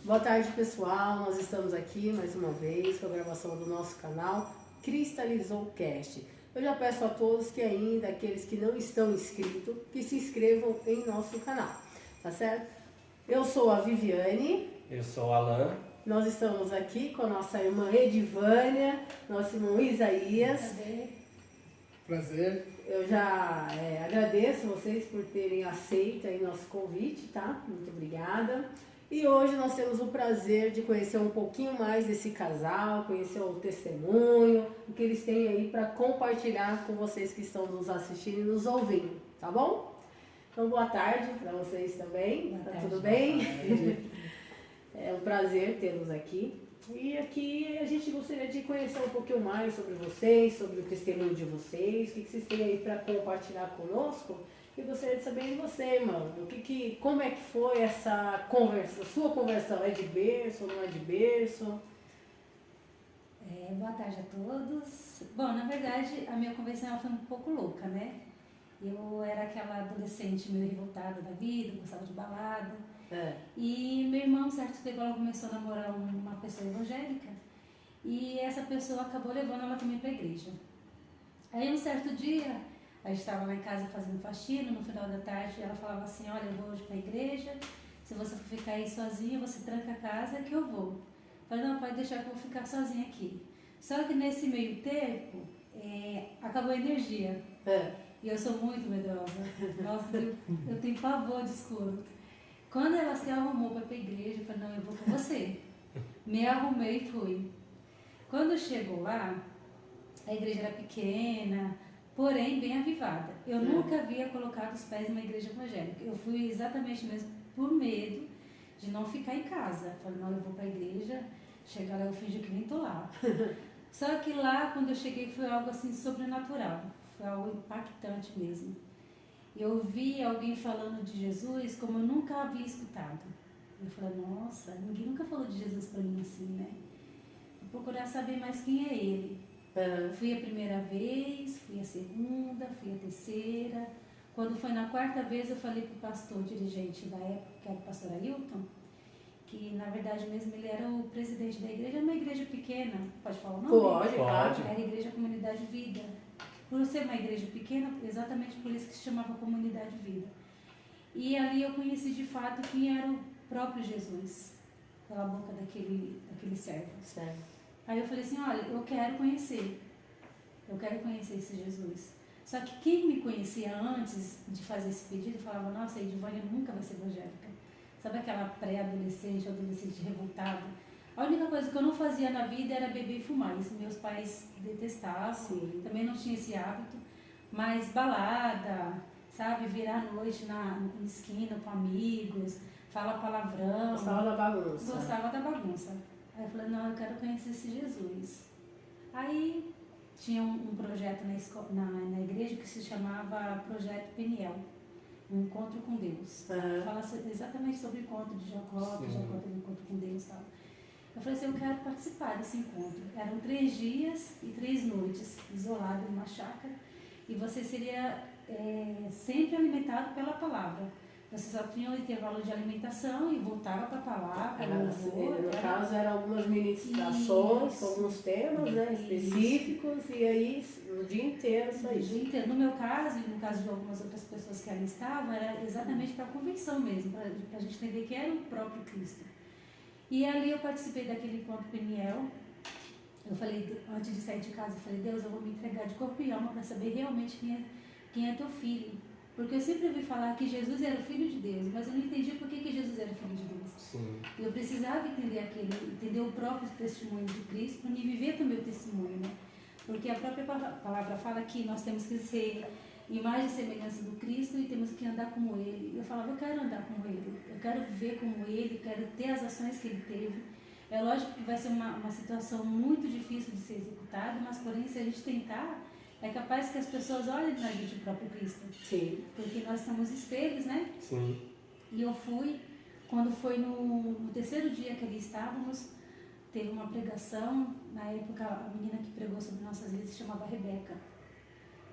Boa tarde, pessoal. Nós estamos aqui mais uma vez com a gravação do nosso canal Cristalizou Cast. Eu já peço a todos que ainda, aqueles que não estão inscritos, que se inscrevam em nosso canal, tá certo? Eu sou a Viviane. Eu sou o Alan. Nós estamos aqui com a nossa irmã Edivânia, nosso irmão Isaías. Prazer. Eu já agradeço vocês por terem aceito aí nosso convite, tá? Muito obrigada. E hoje nós temos o prazer de conhecer um pouquinho mais desse casal, conhecer o testemunho, o que eles têm aí para compartilhar com vocês que estão nos assistindo e nos ouvindo, tá bom? Então, boa tarde para vocês também. Tá tudo bem? É um prazer tê-los aqui. E aqui a gente gostaria de conhecer um pouquinho mais sobre vocês, sobre o testemunho de vocês, o que vocês têm aí para compartilhar conosco. Eu gostaria de saber de você, irmão, como é que foi essa conversão, sua conversão? É de berço ou não é de berço? Boa tarde a todos. Bom, na verdade, a minha conversão ela foi um pouco louca, né? Eu era aquela adolescente meio revoltada da vida, gostava de balada. E meu irmão, certo tempo, ela começou a namorar uma pessoa evangélica e essa pessoa acabou levando ela também para a igreja. Aí um certo dia, a gente estava lá em casa fazendo faxina, no final da tarde ela falava assim, olha, eu vou hoje para a igreja, se você for ficar aí sozinha, você tranca a casa que eu vou. Eu falei, não, pode deixar que eu vou ficar sozinha aqui. Só que nesse meio tempo, acabou a energia. E eu sou muito medrosa. Nossa, eu tenho pavor de escuro. Quando ela se arrumou para ir para a igreja, eu falei, não, eu vou com você. Me arrumei e fui. Quando chegou lá, a igreja era pequena, porém bem avivada. Eu nunca havia colocado os pés numa igreja evangélica. Eu fui exatamente mesmo por medo de não ficar em casa. Eu falei, não, eu vou para a igreja, chegar lá eu fingi que nem estou lá. Só que lá, quando eu cheguei, foi algo assim sobrenatural. Foi algo impactante mesmo. Eu vi alguém falando de Jesus como eu nunca havia escutado. Eu falei, nossa, ninguém nunca falou de Jesus para mim assim, né? Vou procurar saber mais quem é ele. Fui a primeira vez, fui a segunda, fui a terceira. Quando foi na quarta vez, eu falei para o pastor dirigente da época, que era o pastor Ailton, que na verdade mesmo ele era o presidente da igreja, uma igreja pequena, pode falar o nome? Pode. Era a Igreja Comunidade Vida. Por ser uma igreja pequena, exatamente por isso que se chamava Comunidade Vida. E ali eu conheci de fato quem era o próprio Jesus, pela boca daquele servo. Certo. Aí eu falei assim, olha, eu quero conhecer esse Jesus. Só que quem me conhecia antes de fazer esse pedido, falava, nossa, a Edivânia nunca vai ser evangélica. Sabe aquela pré-adolescente, adolescente revoltada? A única coisa que eu não fazia na vida era beber e fumar. Isso meus pais detestavam. Sim. Também não tinha esse hábito. Mas balada, sabe? Virar a noite na esquina com amigos, falar palavrão. Gostava da bagunça. Gostava da bagunça. Aí eu falei, não, eu quero conhecer esse Jesus. Aí tinha um projeto na igreja que se chamava Projeto Peniel. Um encontro com Deus. Fala exatamente sobre o encontro de Jacó, que Jacó teve um encontro com Deus e tal. Eu falei assim, eu quero participar desse encontro. Eram 3 dias e 3 noites, isolado em uma chácara, e você seria sempre alimentado pela palavra. Você só tinha um intervalo de alimentação e voltava para a palavra. No caso, eram algumas ministrações com alguns temas, né, específicos, e aí o dia inteiro só isso. O dia inteiro. No meu caso, e no caso de algumas outras pessoas que ali estavam, era exatamente para a convicção mesmo, para a gente entender que era o próprio Cristo. E ali eu participei daquele encontro Peniel. Eu falei, antes de sair de casa, eu falei, Deus, eu vou me entregar de corpo e alma para saber realmente quem é teu filho. Porque eu sempre ouvi falar que Jesus era o Filho de Deus, mas eu não entendi por que Jesus era o Filho de Deus. Sim. Eu precisava entender o próprio testemunho de Cristo para me viver também o testemunho, né? Porque a própria palavra fala que nós temos que ser imagem e semelhança do Cristo e temos que andar como Ele. Eu falava, eu quero andar como Ele, eu quero viver como Ele, quero ter as ações que Ele teve. É lógico que vai ser uma situação muito difícil de ser executada, mas porém se a gente tentar, é capaz que as pessoas olhem na gente o próprio Cristo. Sim. Porque nós somos espelhos, né? Sim. E eu fui, quando foi no 3º dia que ali estávamos, teve uma pregação, na época a menina que pregou sobre nossas vidas se chamava Rebeca.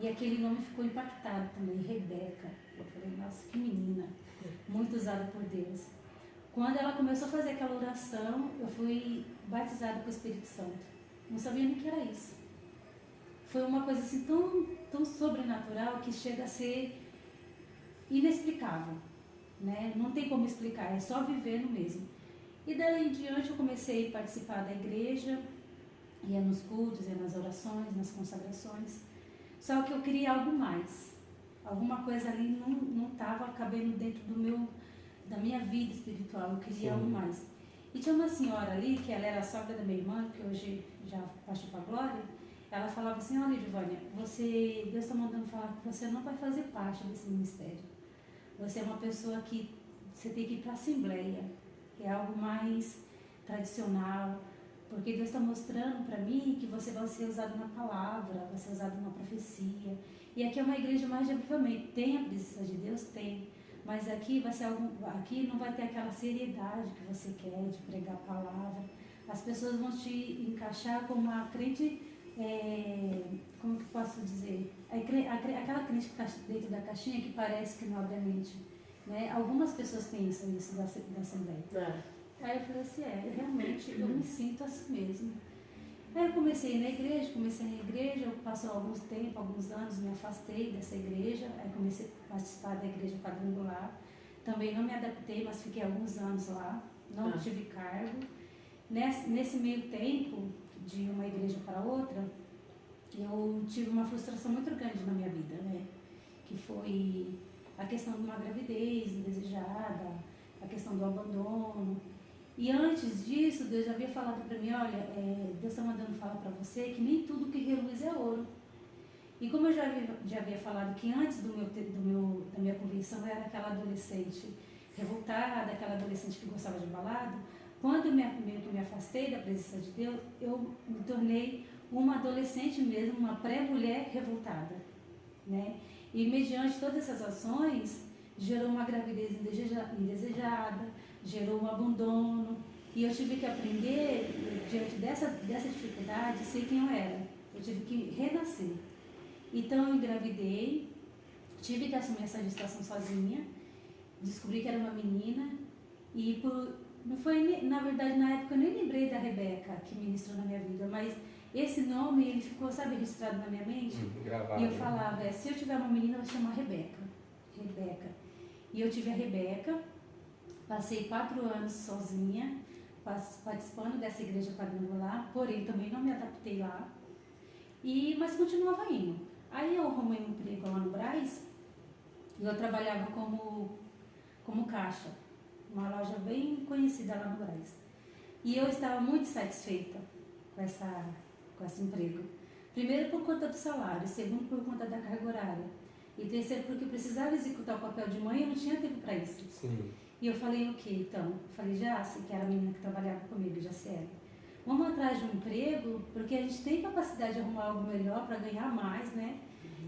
E aquele nome ficou impactado também, Rebeca. Eu falei, nossa, que menina, muito usada por Deus. Quando ela começou a fazer aquela oração, eu fui batizada com o Espírito Santo. Não sabia nem o que era isso. Foi uma coisa assim tão sobrenatural que chega a ser inexplicável, né? Não tem como explicar, é só vivendo mesmo. E daí em diante eu comecei a participar da igreja, ia nos cultos, ia nas orações, nas consagrações. Só que eu queria algo mais. Alguma coisa ali não estava cabendo dentro da minha vida espiritual, eu queria algo mais. E tinha uma senhora ali, que ela era a sogra da minha irmã, que hoje já partiu para a glória. Ela falava assim: olha, Edivânia, Deus está mandando falar que você não vai fazer parte desse ministério. Você é uma pessoa que você tem que ir para a assembleia, que é algo mais tradicional, porque Deus está mostrando para mim que você vai ser usado na palavra, vai ser usado na profecia. E aqui é uma igreja mais de avivamento. Tem a presença de Deus? Tem. Mas aqui vai ser aqui não vai ter aquela seriedade que você quer de pregar a palavra. As pessoas vão te encaixar como uma crente, como que posso dizer? Aquela crente que está dentro da caixinha que parece que não abre a mente. Né? Algumas pessoas pensam isso da Assembleia. Aí eu falei assim, realmente eu me sinto assim mesmo. Aí eu comecei a ir na igreja, passou alguns anos, me afastei dessa igreja, aí comecei a participar da igreja quadrangular. Também não me adaptei, mas fiquei alguns anos lá, não tive cargo. Nesse meio tempo, de uma igreja para outra, eu tive uma frustração muito grande na minha vida, né? Que foi a questão de uma gravidez indesejada, a questão do abandono. E antes disso, Deus já havia falado para mim, olha, Deus está mandando falar para você que nem tudo que reluz é ouro. E como eu já havia falado que antes da minha conversão eu era aquela adolescente revoltada, aquela adolescente que gostava de balada, quando eu me afastei da presença de Deus, eu me tornei uma adolescente mesmo, uma pré-mulher revoltada, né? E mediante todas essas ações, gerou uma gravidez indesejada, gerou um abandono, e eu tive que aprender, diante dessa dificuldade, ser quem eu era. Eu tive que renascer. Então eu engravidei, tive que assumir essa gestação sozinha, descobri que era uma menina, e não foi, na verdade, na época eu nem lembrei da Rebeca, que ministrou na minha vida, mas esse nome, ele ficou, sabe, registrado na minha mente? Gravado. E eu falava, se eu tiver uma menina, eu vou chamar Rebeca. E eu tive a Rebeca, passei 4 anos sozinha, participando dessa igreja quadrangular, porém também não me adaptei lá, mas continuava indo. Aí eu arrumei um emprego lá no Brás, e eu trabalhava como caixa, uma loja bem conhecida lá no Brás. E eu estava muito satisfeita com esse emprego. Primeiro por conta do salário, segundo por conta da carga horária, e terceiro porque eu precisava executar o papel de mãe e eu não tinha tempo para isso. Sim. E eu falei, o que então? Eu falei, Jace, que era a menina que trabalhava comigo, Jaciele, vamos atrás de um emprego, porque a gente tem capacidade de arrumar algo melhor para ganhar mais, né?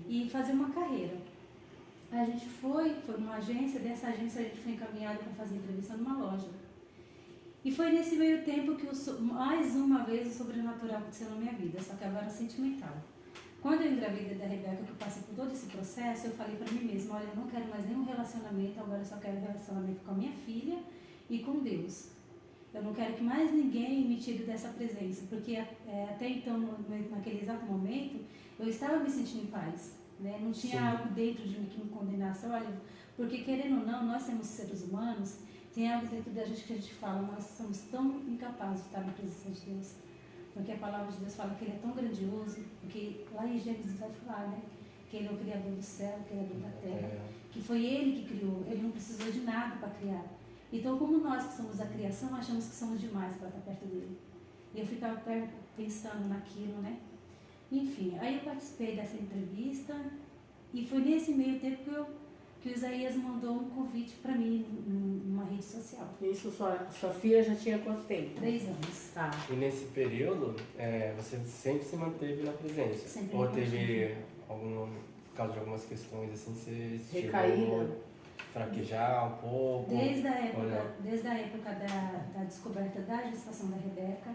E fazer uma carreira. A gente foi numa agência, dessa agência a gente foi encaminhado para fazer entrevista numa loja. E foi nesse meio tempo que mais uma vez o sobrenatural aconteceu na minha vida, só que agora sentimental. Quando eu engravidei da Rebeca, que eu passei por todo esse processo, eu falei para mim mesma, olha, eu não quero mais nenhum relacionamento, agora eu só quero relacionamento com a minha filha e com Deus. Eu não quero que mais ninguém me tire dessa presença, porque até então, naquele exato momento, eu estava me sentindo em paz, né? Não tinha algo dentro de mim que me condenasse, olha, porque querendo ou não, nós somos seres humanos, tem algo dentro da gente que a gente fala, nós somos tão incapazes de estar na presença de Deus. Porque a palavra de Deus fala que Ele é tão grandioso, porque lá em Gênesis vai falar, né? Que Ele é o Criador do céu, o Criador da terra, que foi Ele que criou, Ele não precisou de nada para criar. Então, como nós que somos a criação, achamos que somos demais para estar perto dEle. E eu ficava pensando naquilo, né? Enfim, aí eu participei dessa entrevista e foi nesse meio tempo que o Isaías mandou um convite para mim numa rede social. Isso, sua filha já tinha quanto tempo? 3 anos. Tá. E nesse período, você sempre se manteve na presença? Sempre Ou me teve, por causa de algumas questões assim, você Recaída? chegou a fraquejar um pouco? Desde a época da descoberta da gestação da Rebeca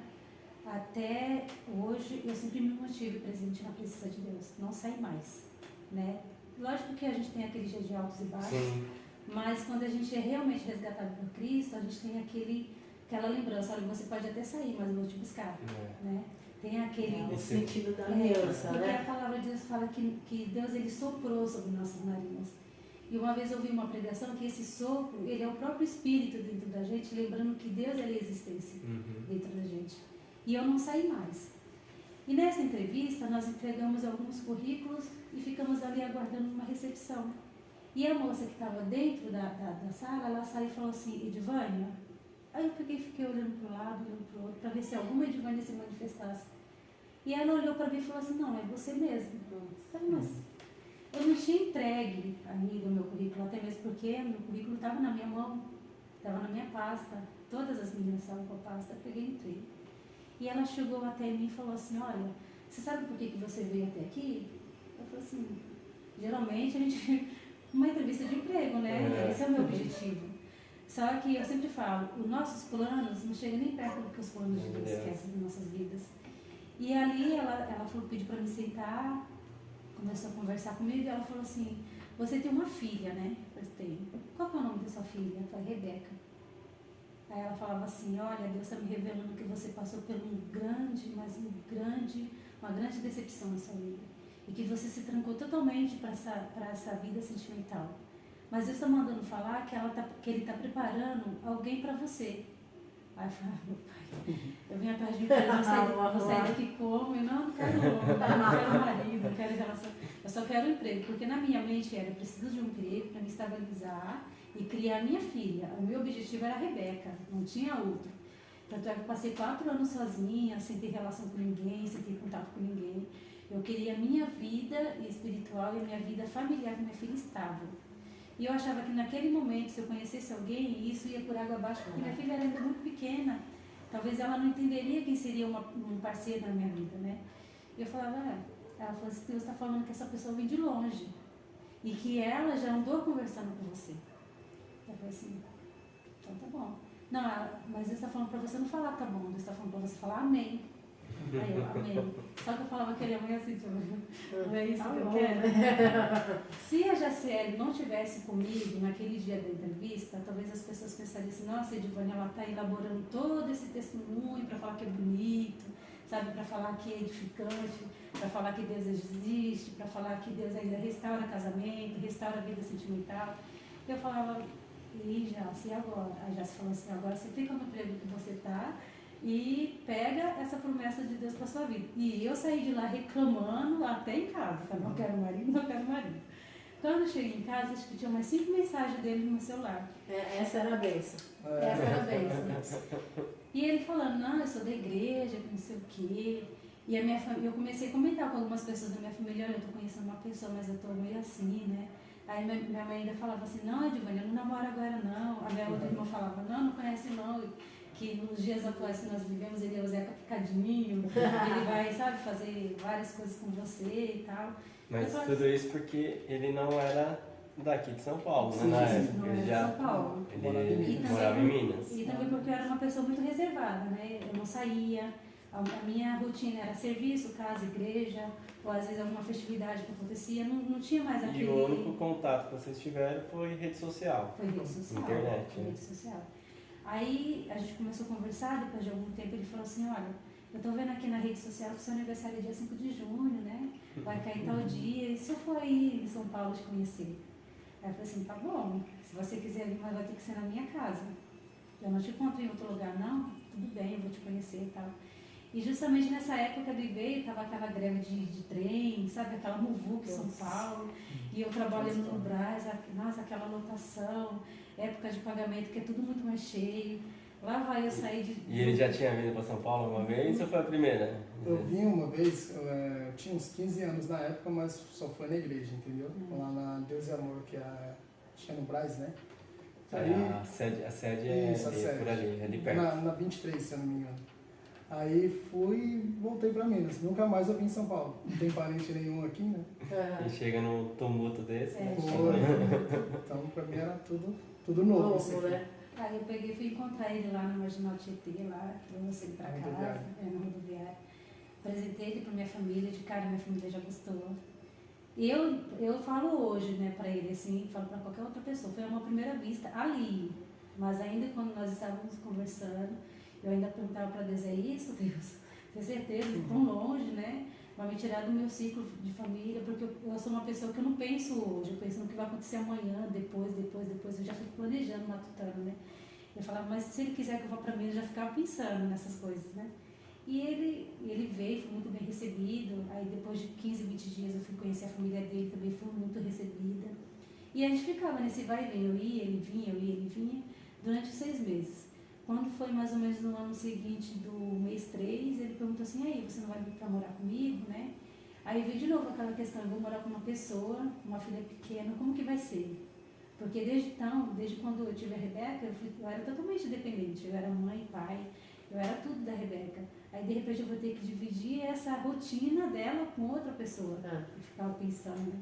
até hoje, eu sempre me mantive presente na presença de Deus, não saí mais, né? Lógico que a gente tem aquele dia de altos e baixos, Sim. Mas quando a gente é realmente resgatado por Cristo, a gente tem aquela lembrança, olha, você pode até sair, mas eu vou te buscar, né? Tem aquele... O sentido da aliança, porque né? a palavra de Deus fala que Deus, ele soprou sobre nossas narinas. E uma vez eu ouvi uma pregação que esse sopro, ele é o próprio Espírito dentro da gente, lembrando que Deus, ele é existência dentro da gente. E eu não saí mais. E nessa entrevista, nós entregamos alguns currículos e ficamos ali aguardando uma recepção. E a moça que estava dentro da sala, ela saiu e falou assim, Edivânia. Aí eu fiquei olhando para o lado, olhando para o outro, para ver se alguma Edivânia se manifestasse. E ela olhou para mim e falou assim, não, é você mesmo. Eu falei, mas eu não tinha entregue ainda o meu currículo, até mesmo porque o meu currículo estava na minha mão, estava na minha pasta. Todas as meninas estavam com a pasta, eu peguei e entrei. E ela chegou até mim e falou assim, olha, você sabe por que você veio até aqui? Eu falei assim, geralmente a gente... Uma entrevista de emprego, né? Esse é o meu objetivo. Só que eu sempre falo, os nossos planos não chegam nem perto do que os planos de Deus querem nas nossas vidas. E ali ela pediu para me sentar, começou a conversar comigo e ela falou assim, você tem uma filha, né? Eu falei, tenho. Qual que é o nome da sua filha? Eu falei, Rebeca. Aí ela falava assim, olha, Deus está me revelando que você passou por uma grande decepção na sua vida. E que você se trancou totalmente para essa vida sentimental. Mas Deus está mandando falar que Ele está preparando alguém para você. Aí eu falei, meu pai, eu vim atrás de um emprego, vou sair daqui como? Eu não quero marido, não quero relação. Eu só quero um emprego, porque na minha mente era, eu preciso de um emprego para me estabilizar e criar minha filha. O meu objetivo era a Rebeca, não tinha outro. Tanto é que eu passei 4 anos sozinha, sem ter relação com ninguém, sem ter contato com ninguém. Eu queria a minha vida espiritual e a minha vida familiar com minha filha estável. E eu achava que naquele momento, se eu conhecesse alguém, isso ia por água abaixo, porque minha filha era ainda muito pequena. Talvez ela não entenderia quem seria um parceiro na minha vida, né? E eu falava, ela falou assim, Deus está falando que essa pessoa vem de longe. E que ela já andou conversando com você. Eu falei assim, então tá bom. Não, mas Deus está falando para você não falar tá bom, Deus está falando para você falar amém. Aí eu, amém. Só que eu falava que ele é mãe assim, tipo, não é isso que eu quero. Se a Jaciele não estivesse comigo naquele dia da entrevista, talvez as pessoas pensariam assim, nossa, Edivânia, ela está elaborando todo esse testemunho para falar que é bonito, sabe, para falar que é edificante, para falar que Deus existe, para falar que Deus ainda restaura casamento, restaura a vida sentimental. Eu falava, e Jaci, e agora? A Jaci falou assim, agora você fica no emprego que você está, e pega essa promessa de Deus para sua vida. E eu saí de lá reclamando até em casa. Falei, não quero marido, não quero marido. Quando eu cheguei em casa, acho que tinha umas 5 mensagens dele no meu celular. Essa era a bênção. Essa era a bênção. E ele falando, não, eu sou da igreja, não sei o quê. E eu comecei a comentar com algumas pessoas da minha família, olha, eu tô conhecendo uma pessoa, mas eu tô meio assim, né? Aí minha mãe ainda falava assim, não, Edivânia, eu não namoro agora não. A minha outra irmã falava, não conhece não. Que nos dias atuais que nós vivemos, ele é o Zeca Picadinho, ele vai, sabe, fazer várias coisas com você e tal. Mas tudo isso porque ele não era daqui de São Paulo, né? Na época. Não era de São Paulo. Ele morava em Minas. E também porque eu era uma pessoa muito reservada, né? Eu não saía, a minha rotina era serviço, casa, igreja, ou às vezes alguma festividade que acontecia, não tinha mais aquele... E o único contato que vocês tiveram foi rede social. Foi rede social. Internet. Foi rede social. Aí a gente começou a conversar, depois de algum tempo ele falou assim, olha, eu tô vendo aqui na rede social que o seu aniversário é dia 5 de junho, né? Vai cair tal dia, e se eu for aí em São Paulo te conhecer? Aí eu falei assim, tá bom, se você quiser vir, mas vai ter que ser na minha casa. Eu não te encontro em outro lugar, não? Tudo bem, eu vou te conhecer e tal. E justamente nessa época do eBay, tava aquela greve de trem, sabe? Aquela muvuca em São Paulo. E eu trabalhando no Brás, nossa, aquela lotação, época de pagamento, que é tudo muito mais cheio. Lá vai eu sair de... E ele já tinha vindo para São Paulo uma vez ou foi a primeira? Eu vim uma vez, eu tinha uns 15 anos na época, mas só foi na igreja, entendeu? Lá na Deus e Amor, que tinha no Brás, né? Aí, a sede é isso, a sede. por ali, é de perto. Na 23, se eu não me engano. Aí fui e voltei pra Minas. Nunca mais eu vim em São Paulo. Não tem parente nenhum aqui, né? E chega num tumulto desse, né? Então pra mim era tudo novo. Assim, né? Aí eu peguei e fui encontrar ele lá no Marginal Tietê, lá, que eu não sei pra casa, no rodoviário. Apresentei ele pra minha família, de cara minha família já gostou. Eu falo hoje, né, para ele, assim, falo para qualquer outra pessoa, foi uma primeira vista ali, mas ainda quando nós estávamos conversando, eu ainda perguntava para Deus, é isso, Deus? Tenho certeza, tão longe, né? Vai me tirar do meu ciclo de família, porque eu sou uma pessoa que eu não penso hoje, eu penso no que vai acontecer amanhã, depois, eu já fico planejando, matutando, né? Eu falava, mas se ele quiser que eu vá para mim, eu já ficava pensando nessas coisas, né? E ele veio, foi muito bem recebido, aí depois de 15, 20 dias eu fui conhecer a família dele, também fui muito recebida. E a gente ficava nesse vai e vem, eu ia, ele vinha, durante 6 meses. Quando foi mais ou menos no ano seguinte do mês 3, ele perguntou assim, aí, você não vai vir para morar comigo, né? Aí veio de novo aquela questão, eu vou morar com uma pessoa, uma filha pequena, como que vai ser? Porque desde então, desde quando eu tive a Rebeca, eu era totalmente dependente, eu era mãe, pai, eu era tudo da Rebeca. Aí de repente eu vou ter que dividir essa rotina dela com outra pessoa. Eu ficava pensando, né?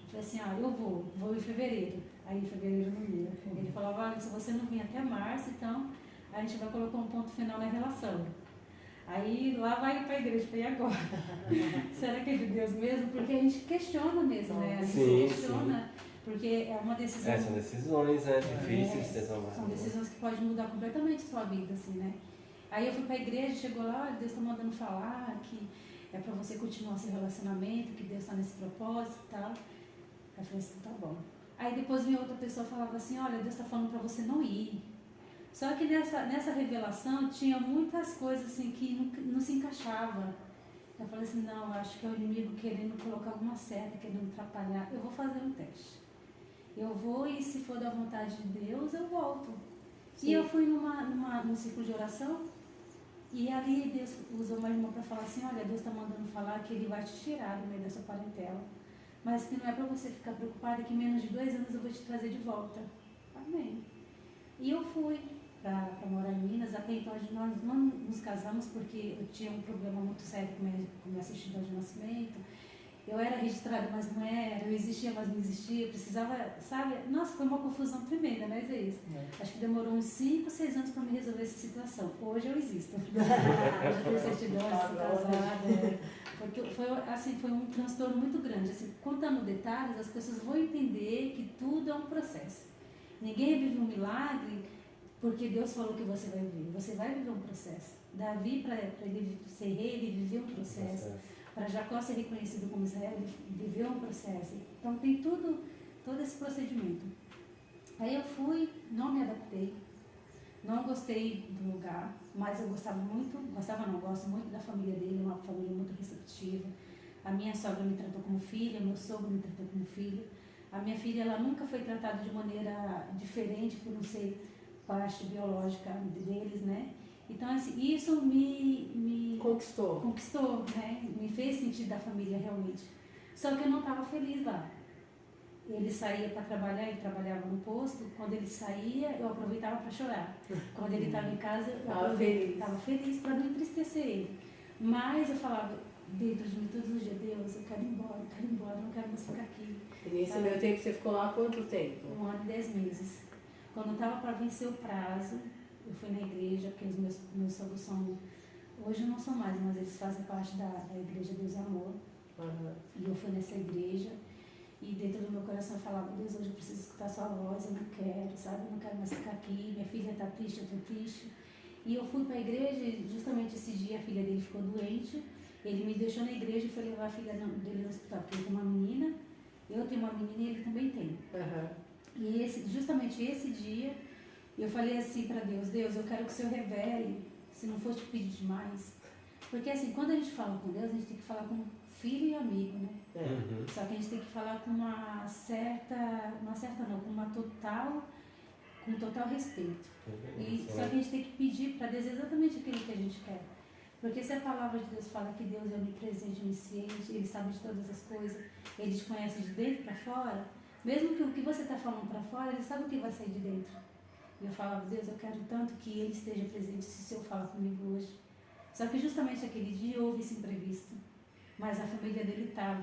Eu falei assim, eu vou em fevereiro. Aí em fevereiro eu não ia. Ele falava, olha, se você não vir até março, então a gente vai colocar um ponto final na relação. Aí lá vai para a igreja, e agora? Será que é de Deus mesmo? Porque a gente questiona mesmo, né? A gente questiona, porque é uma decisão. São decisões, né? Difíceis de ser tomadas. São decisões que podem mudar completamente a sua vida, assim, né? Aí eu fui para a igreja, chegou lá, olha, Deus está mandando falar que é para você continuar seu relacionamento, que Deus está nesse propósito e tal. Aí eu falei assim, tá bom. Aí depois vinha outra pessoa e falava assim, olha, Deus está falando para você não ir. Só que nessa revelação tinha muitas coisas assim que não se encaixava. Eu falei assim, não, acho que é o inimigo querendo colocar alguma seta, querendo atrapalhar. Eu vou fazer um teste. Eu vou e se for da vontade de Deus, eu volto. Sim. E eu fui num ciclo de oração e ali Deus usou uma irmã para falar assim, olha, Deus está mandando falar que Ele vai te tirar do meio dessa parentela. Mas que não é para você ficar preocupada que em menos de 2 anos eu vou te trazer de volta. Amém. E eu fui para morar em Minas, até então nós não nos casamos porque eu tinha um problema muito sério com minha certidão de nascimento. Eu era registrada, mas não era, eu existia, mas não existia, eu precisava, sabe? Nossa, foi uma confusão tremenda, mas é isso. Acho que demorou uns 5, 6 anos para me resolver essa situação. Hoje eu existo. Hoje eu tenho certidão, sou casada. Porque foi um transtorno muito grande. Assim, contando detalhes, as pessoas vão entender que tudo é um processo. Ninguém vive um milagre porque Deus falou que você vai viver. Você vai viver um processo. Davi, para ele ser rei, ele viveu um processo. Para Jacó ser reconhecido como Israel, ele viveu um processo. Então tem todo esse procedimento. Aí eu fui, não me adaptei, não gostei do lugar, mas eu gosto muito da família dele, uma família muito receptiva. A minha sogra me tratou como filha, meu sogro me tratou como filho. A minha filha, ela nunca foi tratada de maneira diferente por não ser parte biológica deles, né? Então, assim, isso me conquistou, né? Me fez sentir da família realmente. Só que eu não estava feliz lá. Ele saía para trabalhar, ele trabalhava no posto. Quando ele saía, eu aproveitava para chorar. Quando ele estava em casa, eu estava feliz para não entristecer ele. Mas eu falava dentro de mim todos os dias, Deus, eu quero ir embora, não quero mais ficar aqui. E nesse meu tempo, você ficou lá quanto tempo? 1 ano e 10 meses. Quando eu estava para vencer o prazo, eu fui na igreja, porque os meus sogros são, hoje não são mais, mas eles fazem parte da igreja Deus e Amor. E eu fui nessa igreja, e dentro do meu coração eu falava, Deus, hoje eu preciso escutar sua voz, eu não quero, sabe? Eu não quero mais ficar aqui, minha filha está triste, eu estou triste. E eu fui para a igreja, e justamente esse dia a filha dele ficou doente, ele me deixou na igreja e foi levar a filha dele no hospital, porque ele tem uma menina, eu tenho uma menina e ele também tem. E justamente esse dia, eu falei assim para Deus, eu quero que o Senhor revele, se não for te pedir demais. Porque assim, quando a gente fala com Deus, a gente tem que falar com filho e amigo, né? Só que a gente tem que falar com com total respeito. Só que a gente tem que pedir para Deus exatamente aquilo que a gente quer. Porque se a palavra de Deus fala que Deus é onipresente, onisciente, Ele sabe de todas as coisas, Ele te conhece de dentro para fora, mesmo que o que você está falando para fora, Ele sabe o que vai sair de dentro. E eu falava, Deus, eu quero tanto que Ele esteja presente se o Senhor fala comigo hoje. Só que justamente aquele dia houve esse imprevisto, mas a família dele estava.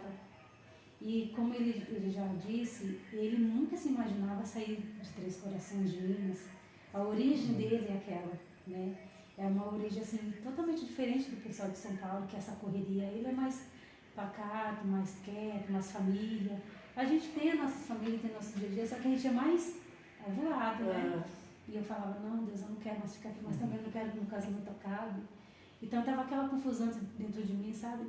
E como ele já disse, ele nunca se imaginava sair de Três Corações de Minas. A origem dele é aquela, né? É uma origem assim, totalmente diferente do pessoal de São Paulo, que é essa correria. Ele é mais pacato, mais quieto, mais família. A gente tem a nossa família, tem nosso dia a dia, só que a gente é mais avoado, né? E eu falava, não, Deus, eu não quero mais ficar aqui, mas também não quero que meu casamento acabe. Então tava aquela confusão dentro de mim, sabe?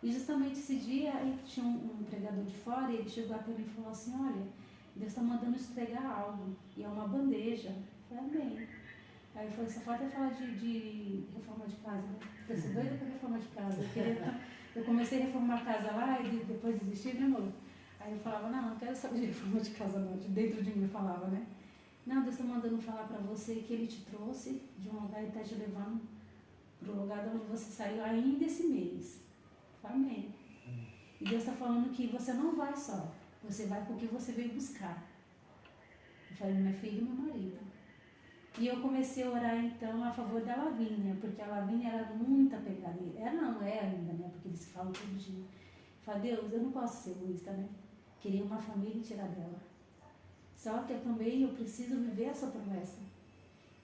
E justamente esse dia aí tinha um pregador de fora e ele chegou até mim e falou assim, olha, Deus está mandando te entregar algo, e é uma bandeja. Eu falei, amém. Aí ele falou, só falta falar de reforma de casa, né? Eu sou doida para reforma de casa. Eu comecei a reformar a casa lá e depois desisti, né, amor? Aí eu falava, não quero saber de reforma de casa não, dentro de mim eu falava, né? Não, Deus está mandando falar para você que Ele te trouxe de um lugar e está te levando para o lugar de onde você saiu ainda esse mês. Amém. E Deus está falando que você não vai só, você vai porque você veio buscar. Eu falei, minha filha e meu marido. E eu comecei a orar então a favor da Lavínia, porque a Lavínia era muito apegada. Ela não é ainda, né? Porque eles se falam todo dia. Eu falei, Deus, eu não posso ser egoísta, né? Queria uma família e tirar dela. Só que eu também preciso viver essa promessa.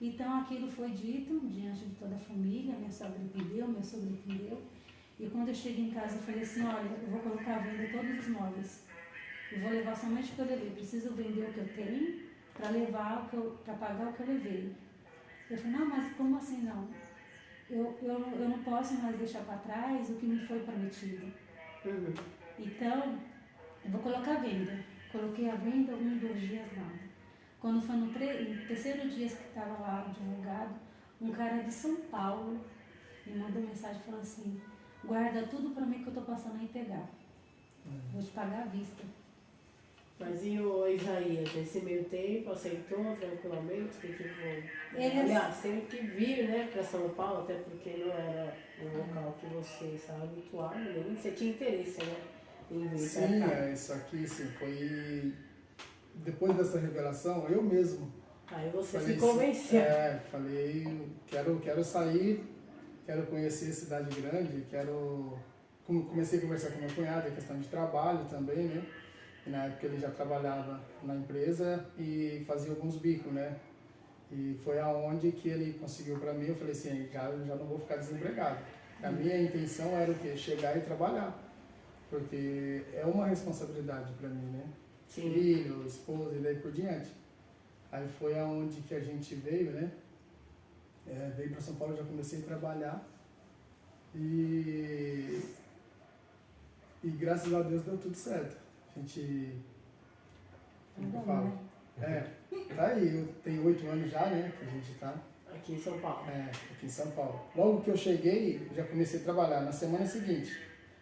Então aquilo foi dito diante de toda a família, minha sogra entendeu, meu sogro entendeu. E quando eu cheguei em casa eu falei assim, olha, eu vou colocar à venda todos os móveis. Eu vou levar somente o que eu levei. Preciso vender o que eu tenho para pagar o que eu levei. Eu falei, não, mas como assim não? Eu não posso mais deixar para trás o que me foi prometido. Então, eu vou colocar à venda. Coloquei à venda 2 dias nada. Quando foi no terceiro dia que estava lá divulgado, um cara de São Paulo me mandou mensagem falando assim, guarda tudo para mim que eu estou passando aí pegar. Vou te pagar à vista. Mas e o Isaías, nesse meio tempo, aceitou tranquilamente? Ele aliás, teve que vir, né, para São Paulo, até porque não era um local que você estava habituado, nem você tinha interesse, né, em vir Sim, pra cá. isso aqui sim, foi depois dessa revelação, eu mesmo. Aí você Falei se convenceu. Falei, quero sair, quero conhecer a cidade grande, comecei a conversar com meu cunhado, a questão de trabalho também, né? E na época ele já trabalhava na empresa e fazia alguns bicos, né? E foi aonde que ele conseguiu para mim, eu falei assim, já não vou ficar desempregado. A minha intenção era o quê? Chegar e trabalhar, porque é uma responsabilidade para mim, né? Sim. Filho, esposa e daí por diante. Aí foi aonde que a gente veio, né? Veio para São Paulo, já comecei a trabalhar e graças a Deus deu tudo certo. A gente, como que eu falo? Tá aí, tem 8 anos já, né, que a gente tá. Aqui em São Paulo. Aqui em São Paulo. Logo que eu cheguei, já comecei a trabalhar. Na semana seguinte,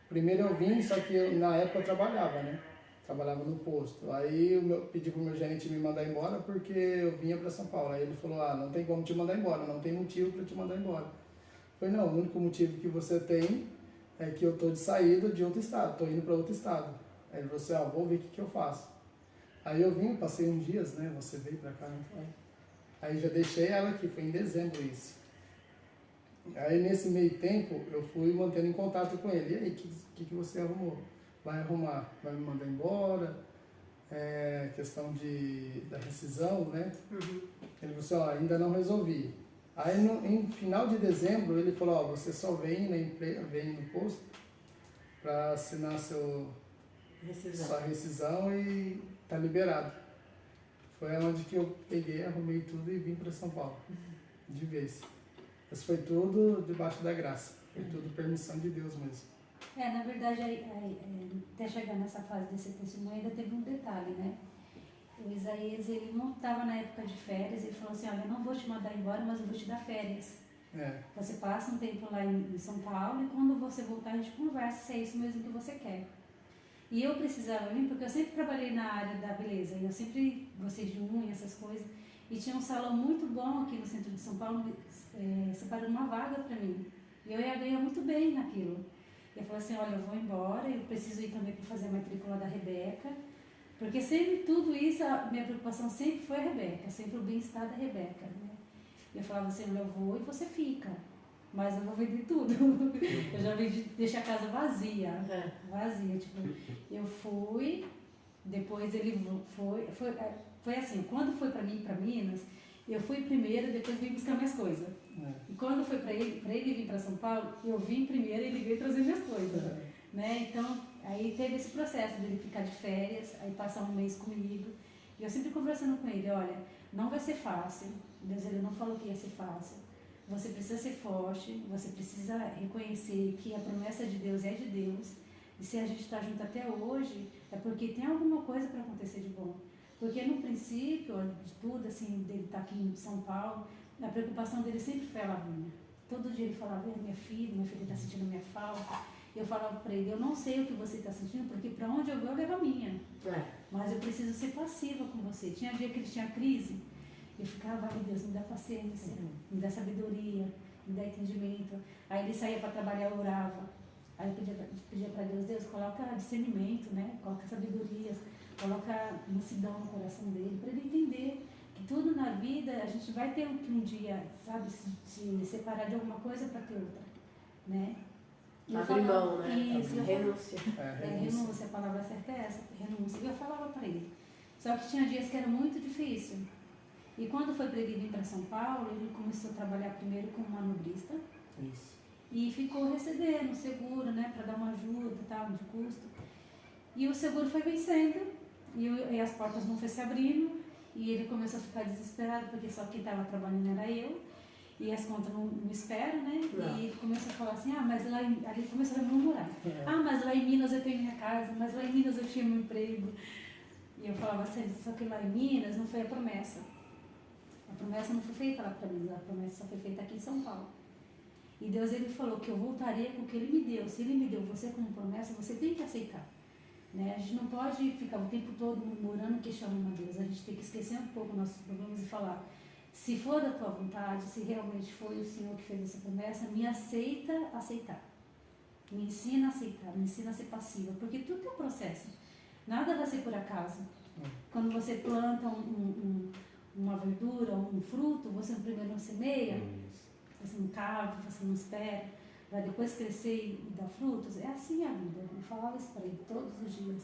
primeiro eu vim, só que na época eu trabalhava, né? Trabalhava no posto. Aí eu pedi pro meu gerente me mandar embora porque eu vinha para São Paulo. Aí ele falou, não tem como te mandar embora, não tem motivo para te mandar embora. Eu falei, não, o único motivo que você tem é que eu tô de saída de outro estado, tô indo para outro estado. Aí ele falou assim, vou ver o que eu faço. Aí eu vim, passei uns dias, né? Você veio pra cá, não foi? Aí já deixei ela aqui, foi em dezembro isso. Aí nesse meio tempo, eu fui mantendo em contato com ele. E aí, o que você arrumou? Vai arrumar? Vai me mandar embora? Questão da rescisão, né? Ele falou assim, ainda não resolvi. Aí em final de dezembro, ele falou, você só vem no posto para assinar sua rescisão e tá liberado. Foi onde que eu peguei, arrumei tudo e vim para São Paulo, de vez. Mas foi tudo debaixo da graça, foi tudo permissão de Deus mesmo. Na verdade, até chegar nessa fase desse testemunho, ainda teve um detalhe, né? O Isaías, ele não estava na época de férias, ele falou assim, olha, eu não vou te mandar embora, mas eu vou te dar férias. Você passa um tempo lá em São Paulo e quando você voltar a gente conversa se é isso mesmo que você quer. E eu precisava vir porque eu sempre trabalhei na área da beleza, e eu sempre gostei de unha, essas coisas. E tinha um salão muito bom aqui no centro de São Paulo, separando uma vaga para mim. E eu ia ganhar muito bem naquilo. E eu falei assim, olha, eu vou embora, eu preciso ir também para fazer a matrícula da Rebeca. Porque sempre tudo isso, a minha preocupação sempre foi a Rebeca, sempre o bem-estar da Rebeca. Né? E eu falava assim, eu vou e você fica. Mas eu vou vender tudo. Eu já vendi, deixei a casa vazia. Vazia, tipo, eu fui, depois ele foi assim, quando foi pra mim, pra Minas, eu fui primeiro, depois vim buscar minhas coisas. E quando foi pra ele vir pra São Paulo, eu vim primeiro e ele veio trazer minhas coisas. né? Então, aí teve esse processo de ele ficar de férias, aí passar um mês comigo. E eu sempre conversando com ele, olha, não vai ser fácil. Deus, ele não falou que ia ser fácil. Você precisa ser forte, você precisa reconhecer que a promessa de Deus é de Deus. E se a gente está junto até hoje, é porque tem alguma coisa para acontecer de bom. Porque no princípio de tudo, assim, dele estar aqui em São Paulo, a preocupação dele sempre foi a Lavínia. Todo dia ele falava, minha filha está sentindo minha falta. Eu falava para ele, eu não sei o que você está sentindo, porque para onde eu vou eu levo a minha. Mas eu preciso ser passiva com você. Tinha dia que ele tinha crise, eu ficava, ai Deus, me dá paciência, me dá sabedoria, me dá entendimento. Aí ele saía para trabalhar, eu orava. Aí eu pedia para Deus, Deus, coloca discernimento, né? Coloca sabedoria, coloca mansidão no coração dele, para ele entender que tudo na vida a gente vai ter que um dia, sabe, se separar de alguma coisa para ter outra, né? Abrir mão, né? Isso, Renúncia. Renúncia, a palavra certa é essa, renúncia. E eu falava para ele. Só que tinha dias que era muito difícil. E quando foi para ele vir para São Paulo, ele começou a trabalhar primeiro como manobrista. Isso. E ficou recebendo seguro, né, para dar uma ajuda e tal, de custo. E o seguro foi vencendo, e as portas não foram se abrindo, e ele começou a ficar desesperado, porque só quem estava trabalhando era eu, e as contas não esperam, né? Não. E ele começou a falar assim, mas lá em... Aí ele começou a murmurar. Mas lá em Minas eu tenho minha casa, mas lá em Minas eu tinha meu emprego. E eu falava assim, só que lá em Minas não foi a promessa. A promessa não foi feita lá para Minas, a promessa só foi feita aqui em São Paulo. E Deus, ele falou que eu voltaria com o que ele me deu. Se ele me deu você como promessa, você tem que aceitar. Né? A gente não pode ficar o tempo todo murmurando, questionando a Deus. A gente tem que esquecer um pouco nossos problemas e falar, se for da tua vontade, se realmente foi o Senhor que fez essa promessa, me aceita aceitar. Me ensina a aceitar, me ensina a ser passiva. Porque tudo tem um processo. Nada vai ser por acaso. Quando você planta uma verdura, um fruto, você primeiro não semeia, você não cava, você não espera, vai depois crescer e dar frutos. É assim a vida. Eu falava isso para ele todos os dias.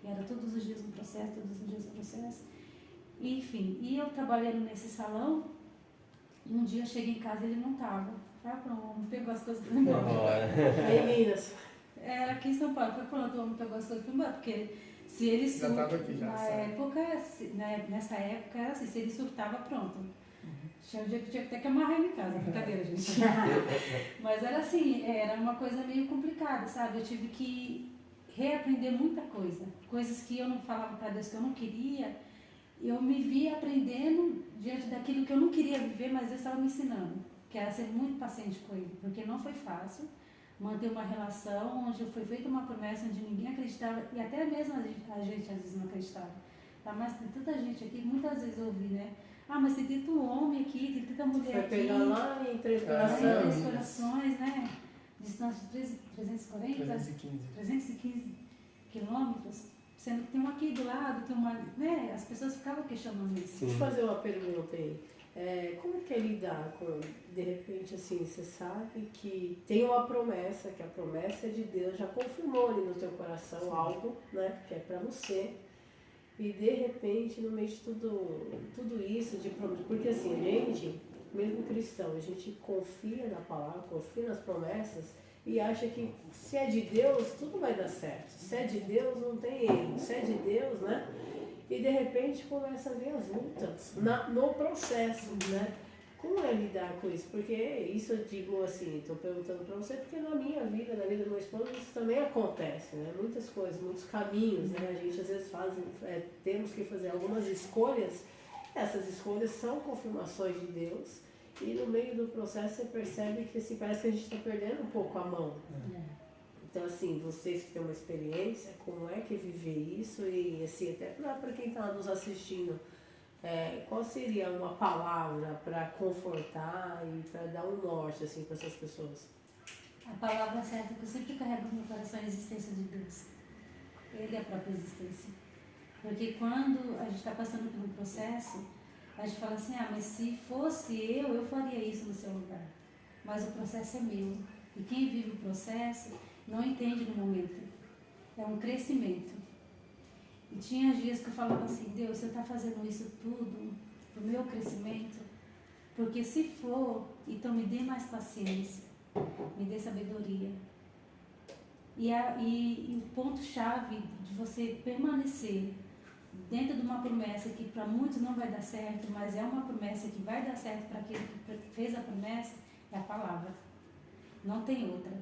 E era todos os dias um processo, todos os dias um processo. E, enfim, e eu trabalhando nesse salão, e um dia eu cheguei em casa e ele não estava. Foi pronto, o homem pegou as coisas e foi embora. Aí em Minas. Era aqui em São Paulo, foi pronto, o homem pegou as coisas e foi embora, porque se ele surta, nessa época era assim, se ele surtava, pronto. Tinha um dia que tinha até que amarrar ele em casa, brincadeira, gente. Mas era assim, era uma coisa meio complicada, sabe? Eu tive que reaprender muita coisa. Coisas que eu não falava para Deus que eu não queria, eu me via aprendendo diante daquilo que eu não queria viver, mas Deus estava me ensinando. Que era ser muito paciente com ele, porque não foi fácil manter uma relação onde foi feita uma promessa onde ninguém acreditava, e até mesmo a gente às vezes não acreditava. Tá? Mas tem tanta gente aqui, muitas vezes eu ouvi, né? Mas tem tanto homem aqui, tem tanta mulher Foi aqui. pegar lá em Três Corações. Três Corações, né? Distância de 315 quilômetros, sendo que tem um aqui do lado, tem uma, né? As pessoas ficavam questionando isso. Deixa eu fazer uma pergunta aí. Como que é lidar com, de repente, assim, você sabe que tem uma promessa, que a promessa de Deus já confirmou ali no teu coração algo, né, que é para você, e de repente, no meio de tudo isso, de promessa, porque assim, a gente, mesmo cristão, a gente confia na palavra, confia nas promessas e acha que se é de Deus, tudo vai dar certo. Se é de Deus, não tem erro. Se é de Deus, né? E de repente começa a ver as lutas no processo, né? Como é lidar com isso? Porque isso eu digo assim, estou perguntando para você, porque na minha vida, na vida do meu esposo, isso também acontece, né? Muitas coisas, muitos caminhos, né? A gente às vezes temos que fazer algumas escolhas, essas escolhas são confirmações de Deus, e no meio do processo você percebe que assim, parece que a gente está perdendo um pouco a mão. Então, assim, vocês que têm uma experiência, como é que é viver isso? E, assim, até para quem está nos assistindo, qual seria uma palavra para confortar e para dar um norte, assim, para essas pessoas? A palavra certa que eu sempre carrego no meu coração é a existência de Deus. Ele é a própria existência. Porque quando a gente está passando por um processo, a gente fala assim, mas se fosse eu faria isso no seu lugar. Mas o processo é meu. E quem vive o processo não entende no momento. É um crescimento. E tinha dias que eu falava assim, Deus, você está fazendo isso tudo para o meu crescimento? Porque se for, então me dê mais paciência, me dê sabedoria. E o ponto-chave de você permanecer dentro de uma promessa que para muitos não vai dar certo, mas é uma promessa que vai dar certo para aquele que fez a promessa, é a palavra. Não tem outra.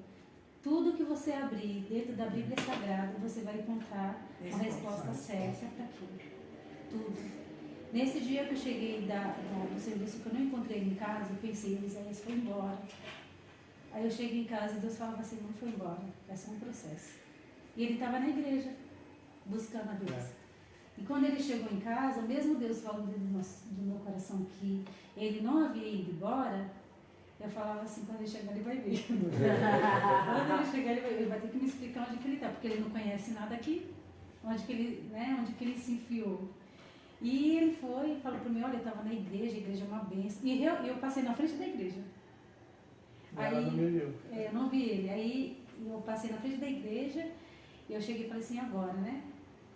Tudo que você abrir dentro da Bíblia Sagrada, você vai encontrar uma resposta certa para aquilo. Tudo. Nesse dia que eu cheguei do serviço, que eu não encontrei ele em casa, eu pensei, Isaías foi embora. Aí eu cheguei em casa e Deus falava assim, não foi embora, vai ser um processo. E ele estava na igreja, buscando a Deus. E quando ele chegou em casa, mesmo Deus falando do meu coração que ele não havia ido embora, eu falava assim, quando ele chegar ele vai ver. Quando ele chegar ele vai ter que me explicar onde que ele está, porque ele não conhece nada aqui, onde que ele se enfiou. E ele foi e falou para mim, olha, eu estava na igreja, a igreja é uma bênção. E eu passei na frente da igreja. Aí, não me viu. Eu não vi ele. Aí eu passei na frente da igreja e eu cheguei e falei assim, agora, né?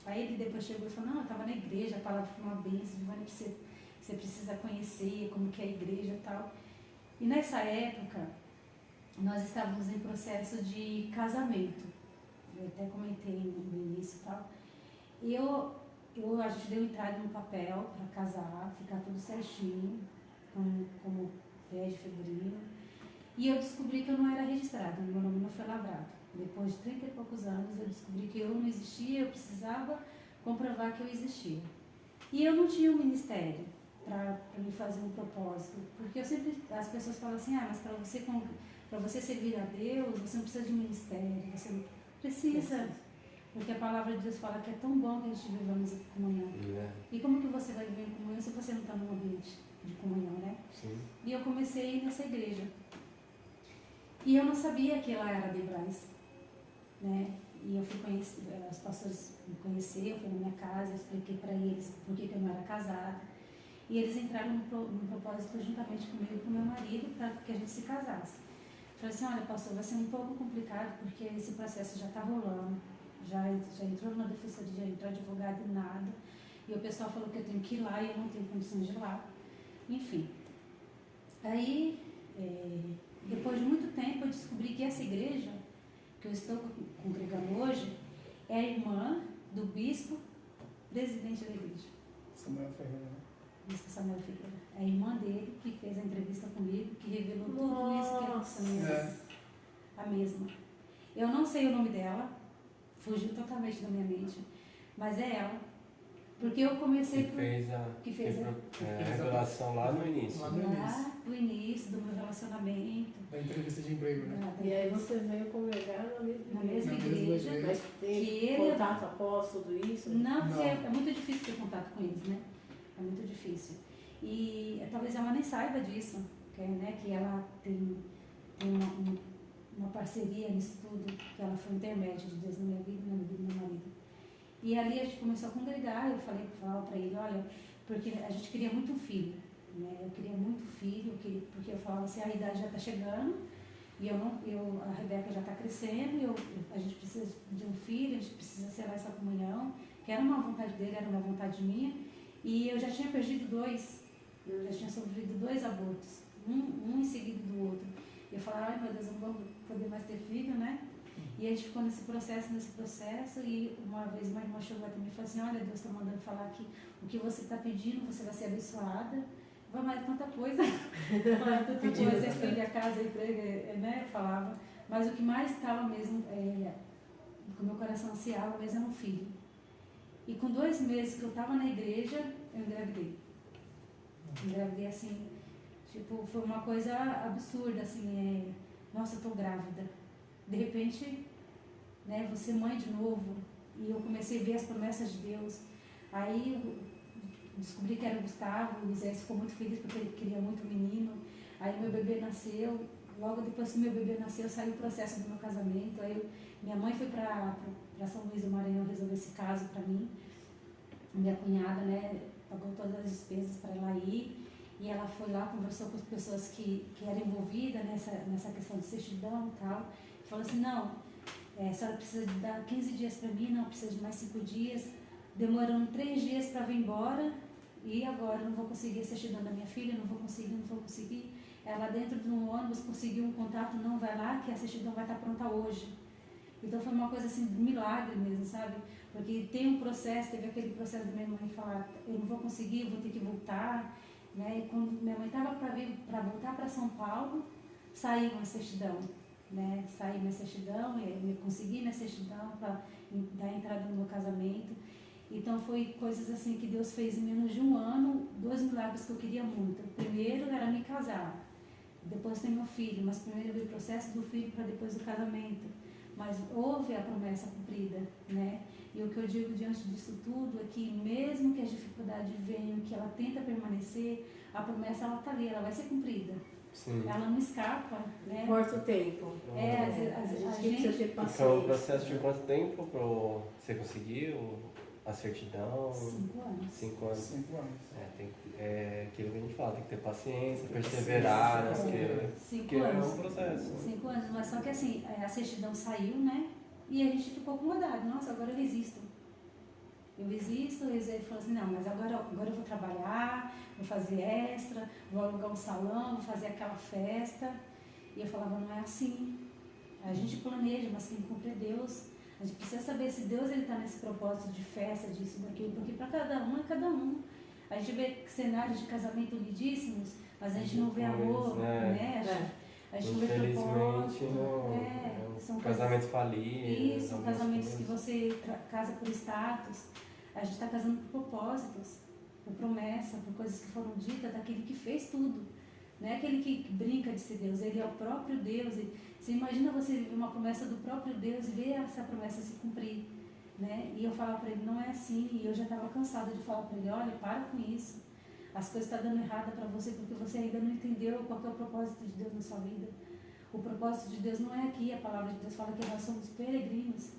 Aí ele depois chegou e falou, não, eu estava na igreja, a palavra foi uma bênção, Giovana, você precisa conhecer como que é a igreja e tal. E nessa época, nós estávamos em processo de casamento. Eu até comentei no início e tal. E a gente deu entrada no papel para casar, ficar tudo certinho, como pede figurino. E eu descobri que eu não era registrada, meu nome não foi lavrado. Depois de 30 e poucos anos, eu descobri que eu não existia, eu precisava comprovar que eu existia. E eu não tinha um ministério para me fazer um propósito, porque as pessoas falam assim, mas para você servir a Deus, você não precisa de um ministério, você não precisa, porque a palavra de Deus fala que é tão bom que a gente vivamos em comunhão. E como que você vai viver em comunhão se você não está num ambiente de comunhão, né? Sim. E eu comecei a ir nessa igreja. E eu não sabia que ela era de Braz, né? E eu fui conhecer, os pastores me conheceram, eu fui na minha casa, eu expliquei para eles por que eu não era casada. E eles entraram num propósito juntamente comigo e com meu marido para que a gente se casasse. Falei assim, olha pastor, vai ser um pouco complicado porque esse processo já está rolando, já entrou numa defensoria, já entrou advogado e nada. E o pessoal falou que eu tenho que ir lá e eu não tenho condições de ir lá. Enfim. Aí, depois de muito tempo, eu descobri que essa igreja que eu estou congregando hoje é a irmã do bispo presidente da igreja. Samuel Ferreira. Bispo Samuel Ferreira. É a irmã dele que fez a entrevista comigo, que revelou tudo isso que aconteceu. A mesma. Eu não sei o nome dela, fugiu totalmente da minha mente, mas é ela. Porque eu comecei que fez a revelação lá no início. Lá no início do meu relacionamento. Da entrevista de emprego, né? E aí você veio congregar na mesma igreja. Mas teve contato após tudo isso? Não, porque é muito difícil ter contato com eles, né? É muito difícil. E talvez ela nem saiba disso, que ela tem uma parceria nisso tudo, que ela foi intermédio de Deus na minha vida e na vida do meu marido. E ali a gente começou a congregar, eu falava para ele, olha, porque a gente queria muito um filho, né? Eu queria muito filho, porque eu falava assim, a idade já está chegando, e a Rebeca já está crescendo, a gente precisa de um filho, a gente precisa selar essa comunhão, que era uma vontade dele, era uma vontade minha, e eu já tinha perdido 2, já tinha sofrido 2 abortos, um em seguida do outro. E eu falava, ai meu Deus, eu não vou poder mais ter filho, né? E a gente ficou nesse processo, e uma vez uma irmã chegou até mim e falou assim, olha, Deus está mandando falar que o que você está pedindo, você vai ser abençoada, vai mais tanta coisa. Tanta coisa, é filho, a casa, emprego, né? Eu falava, mas o que mais estava mesmo, que o meu coração ansiava mesmo era um filho. E com 2 meses que eu estava na igreja, eu engravidei. Engravidei assim, tipo, foi uma coisa absurda, assim, nossa, eu tô grávida. De repente, né, você mãe de novo, e eu comecei a ver as promessas de Deus. Aí eu descobri que era o Gustavo, o Zé ficou muito feliz porque ele queria muito um menino. Aí meu bebê nasceu, logo depois que meu bebê nasceu, saiu o processo do meu casamento. Aí minha mãe foi para São Luís do Maranhão resolver esse caso para mim. Minha cunhada, né, pagou todas as despesas para ela ir. E ela foi lá, conversou com as pessoas que eram envolvidas nessa questão de certidão e tal. Falou assim, não, a senhora precisa de dar 15 dias para mim, não, precisa de mais 5 dias. Demorando 3 dias para vir embora, e agora não vou conseguir a certidão da minha filha, não vou conseguir. Ela dentro de um ônibus conseguiu um contato, não vai lá, que a certidão vai estar pronta hoje. Então foi uma coisa assim, de milagre mesmo, sabe? Porque tem um processo, teve aquele processo da minha mãe falar, eu não vou conseguir, eu vou ter que voltar, né? E quando minha mãe estava para voltar para São Paulo, saiu uma certidão, né? Saiu minha certidão, eu consegui minha certidão para dar entrada no meu casamento. Então foi coisas assim que Deus fez em menos de um ano, 2 milagres que eu queria muito. O primeiro era me casar, depois ter meu filho, mas primeiro veio o processo do filho para depois do casamento. Mas houve a promessa cumprida, né? E o que eu digo diante disso tudo é que mesmo que as dificuldades venham, que ela tenta permanecer, a promessa ela está ali, ela vai ser cumprida. Sim. Ela não escapa, né? Importa o tempo. A A gente gente precisa ter Então, o paciência. processo de quanto tempo para você conseguir a certidão? 5 anos. 5 anos. 5 anos. É aquilo que a gente fala, tem que ter paciência, perseverar, né? 5 Porque é anos. um processo. 5 anos, mas só que assim, a certidão saiu, né? E a gente ficou acomodado. Nossa, agora eu existo. Ele falou assim, não, mas agora eu vou trabalhar, vou fazer extra, vou alugar um salão, vou fazer aquela festa. E eu falava, não é assim. A gente planeja, mas quem cumpre é Deus. A gente precisa saber se Deus está nesse propósito de festa, disso, daquilo, porque para cada um é cada um. A gente vê cenários de casamento lindíssimos, mas a gente não vê amor, né? A gente não vê propósito. São casamentos falidos. São casamentos que você casa por status. A gente está casando por propósitos, por promessa, por coisas que foram ditas daquele que fez tudo. Não é aquele que brinca de ser Deus, ele é o próprio Deus. Você imagina você viver uma promessa do próprio Deus e ver essa promessa se cumprir. Né? E eu falava para ele, não é assim. E eu já estava cansada de falar para ele, olha, para com isso. As coisas estão dando errada para você porque você ainda não entendeu qual é o propósito de Deus na sua vida. O propósito de Deus não é aqui. A palavra de Deus fala que nós somos peregrinos,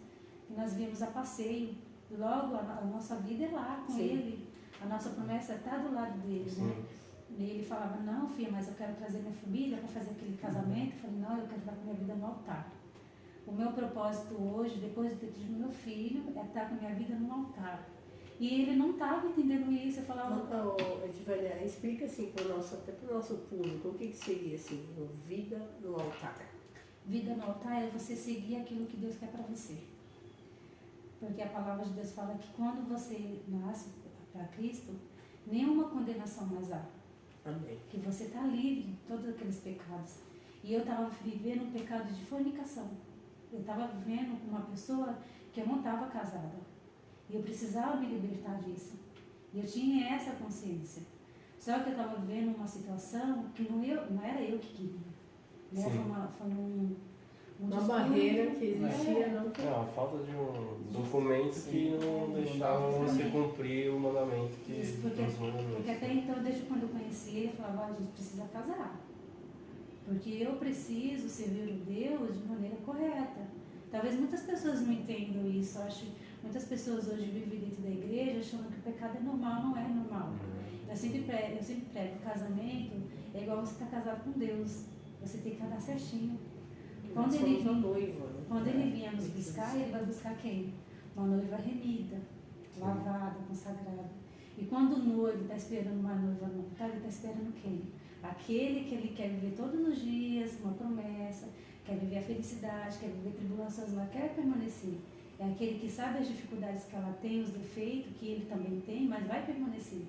que nós viemos a passeio. Logo, a nossa vida é lá com Ele. A nossa promessa está do lado dele, né? E ele falava, não, filha, mas eu quero trazer minha família para fazer aquele casamento. Eu falei, não, eu quero estar com minha vida no altar. O meu propósito hoje, depois de ter tido meu filho, é estar com minha vida no altar. E ele não estava entendendo isso. Eu falava... Explica assim, até para o nosso público, o que seria assim, vida no altar? Vida no altar é você seguir aquilo que Deus quer para você. Porque a palavra de Deus fala que quando você nasce para Cristo, nenhuma condenação mais há. Amém. Que você está livre de todos aqueles pecados. E eu estava vivendo um pecado de fornicação. Eu estava vivendo com uma pessoa que eu não estava casada. E eu precisava me libertar disso. E eu tinha essa consciência. Só que eu estava vivendo uma situação que não era eu que queria. Né? Foi uma barreira que existia. Não, a falta de um documento que não deixava você cumprir o mandamento que isso, porque até então, desde quando eu conheci ele, eu falava, a gente precisa casar. Porque eu preciso servir o Deus de maneira correta. Talvez muitas pessoas não entendam isso. Eu acho que muitas pessoas hoje vivem dentro da igreja achando que o pecado é normal. Não é normal. Eu sempre prego, casamento é igual você estar casado com Deus. Você tem que andar certinho. Quando ele vinha nos buscar, ele vai buscar quem? Uma noiva remida, lavada, consagrada. E quando o noivo está esperando uma noiva no altar, ele está esperando quem? Aquele que ele quer viver todos os dias, uma promessa, quer viver a felicidade, quer viver tribulações, mas quer permanecer. É aquele que sabe as dificuldades que ela tem, os defeitos que ele também tem, mas vai permanecer.